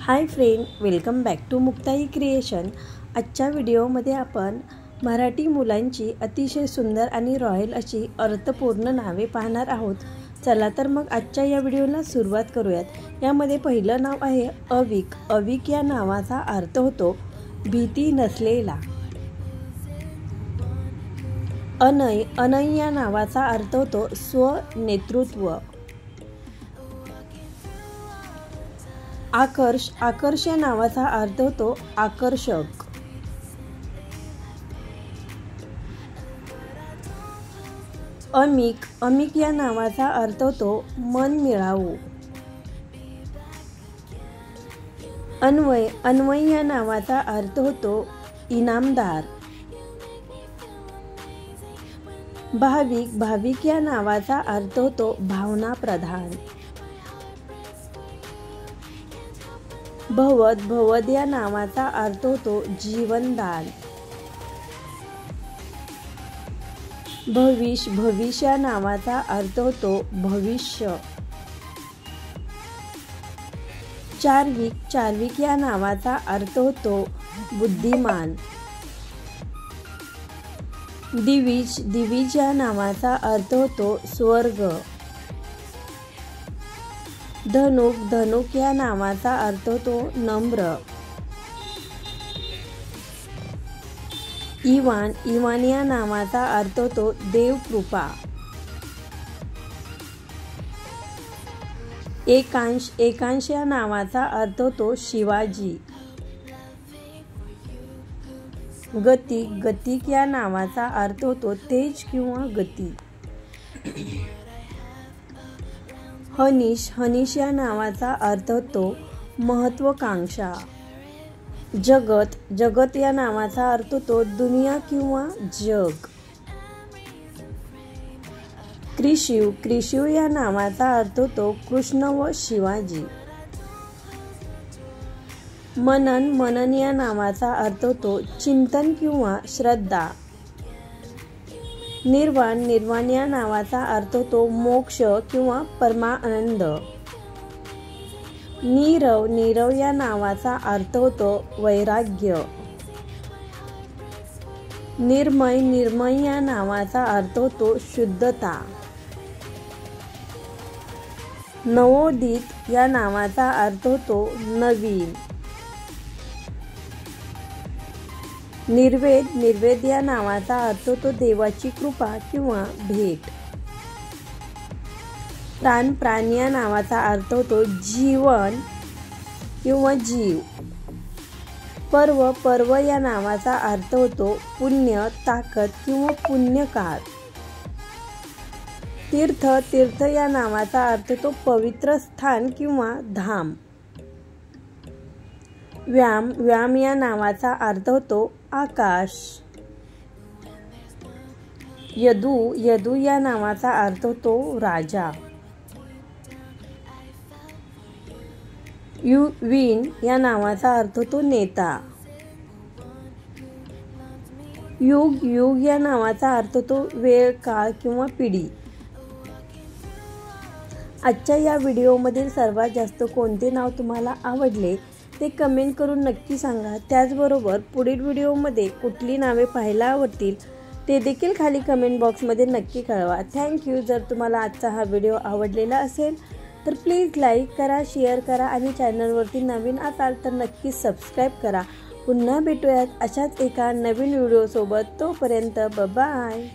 High friend, welcome back to Muktai creation. आजच्या व्हिडिओमध्ये आपण मराठी मुलांची अतिशय सुंदर आणि रॉयल अशी अर्थपूर्ण नावे पाहणार आहोत। चला तर मग आजच्या या व्हिडिओला सुरुवात करूयात। यामध्ये पहिलं नाव आहे अविक। अविक या नावाचा अर्थ होतो भीती नसलेला। अनय। अनय या नावाचा अर्थ होतो स्वनेतृत्व। आकर्ष। आकर्ष या नावाचा अर्थ होतो आकर्षक। अमिक। अमिक या नावाचा अर्थ होतो मनमिळावू। अन्वय। अन्वय या नावाचा अर्थ होतो इनामदार। भाविक। भाविक या नावाचा अर्थ होतो भावनाप्रधान। भवद। भवद या नावाचा अर्थ होतो जीवनदान। भविष्य। भविष्य या नावाचा अर्थ होतो भविष्य। चार्विक। चार्विक या नावाचा अर्थ होतो बुद्धिमान। दिविज। दिविज या नावाचा अर्थ होतो स्वर्ग। धनुक। धनुक या नावाचा अर्थ होतो नम्र। इवान। इवान या नावाचा अर्थ होतो देवकृपा। एकांश। एकांश या नावाचा अर्थ होतो शिवाजी। गतिक। गतिक या नावाचा अर्थ होतो तेज किंवा गती। हनीश। हनीश या नावाचा अर्थ होतो महत्त्वाकांक्षा। जगत। जगत या नावाचा अर्थ होतो दुनिया किंवा जग। क्रिशिव। क्रिशिव या नावाचा अर्थ होतो कृष्ण व शिवाजी। मनन। मनन या नावाचा अर्थ होतो चिंतन किंवा श्रद्धा। निर्वाण। निर्वाण या नावाचा अर्थ होतो मोक्ष किंवा परमानंद। नीरव। नीरव या नावाचा अर्थ होतो वैराग्य। निर्मय। निर्मय या नावाचा अर्थ होतो शुद्धता। नवोदित या नावाचा अर्थ होतो नवीन। निर्वेद। निर्वेद या नावाचा अर्थ होतो देवाची कृपा किंवा भेट। प्राण। प्राण या नावाचा अर्थ होतो जीवन किंवा जीव। पर्व। पर्व या नावाचा अर्थ होतो पुण्य, ताकद किंवा पुण्यकाळ। तीर्थ। तीर्थ या नावाचा अर्थ होतो पवित्र स्थान किंवा धाम। व्याम। व्याम या नावाचा अर्थ होतो आकाश। यदू। यदू या नावाचा अर्थ होतो राजा। युवीन या नावाचा अर्थ होतो नेता। युग। युग या नावाचा अर्थ होतो वेळ, काळ किंवा पिढी। आजच्या या व्हिडिओमधील सर्वात जास्त कोणते नाव तुम्हाला आवडले ते कमेंट करून नक्की सांगा। त्याचबरोबर पुढील व्हिडिओमध्ये कुठली नावे पाहायला आवडतील ते देखील खाली कमेंट बॉक्समध्ये नक्की कळवा। थँक्यू। जर तुम्हाला आजचा हा व्हिडिओ आवडलेला असेल तर प्लीज लाईक करा, शेअर करा आणि चॅनलवरती नवीन असाल तर नक्कीच सबस्क्राईब करा। पुन्हा भेटूयात अशाच एका नवीन व्हिडिओसोबत। तोपर्यंत बाय।